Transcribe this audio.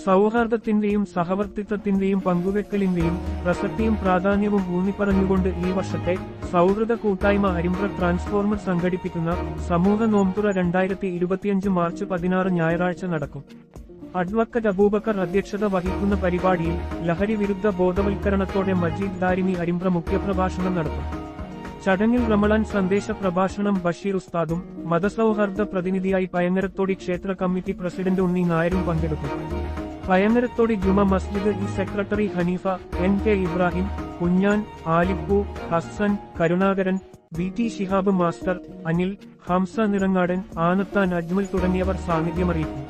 സൗഹാർദ്ദത്തിന്റെയും സഹവർത്തിത്വത്തിന്റെയും പങ്കുവെക്കലിന്റെയും പ്രസക്തിയും പ്രാധാന്യവും ഊന്നിപ്പറഞ്ഞുകൊണ്ട് ഈ വർഷത്തെ സൗഹൃദ കൂട്ടായ്മ അരിമ്പ്ര ട്രാൻസ്ഫോർമർ സംഘടിപ്പിക്കുന്ന സമൂഹ നോമ്പുറ 2025 മാർച്ച് 16 ഞായറാഴ്ച നടക്കും. അഡ്വക്കറ്റ് അബൂബക്കർ അധ്യക്ഷത വഹിക്കുന്ന പരിപാടിയിൽ ലഹരി വിരുദ്ധ ബോധവൽക്കരണത്തോടെ മജീദ് ദാരിമി അരിമ്പ്ര മുഖ്യപ്രഭാഷണം നടത്തും. ചടങ്ങിൽ റമളാൻ സന്ദേശ പ്രഭാഷണം ബഷീർ ഉസ്താദും മതസൗഹാർദ്ദ പ്രതിനിധിയായി പയങ്ങരത്തോടി ക്ഷേത്ര കമ്മിറ്റി പ്രസിഡന്റ് ഉണ്ണി നായരും പങ്കെടുക്കും. Payangarathodi Juma Masjid secretary Haneefa, NK Ibrahim, Kunjan, Alippu, Hassan, Karunakaran, BT Shihab master, Anil, Hamsa Nirangadan, Anathan Ajmal തുടങ്ങിയവർ സാന്നിധ്യമറിയിക്കും.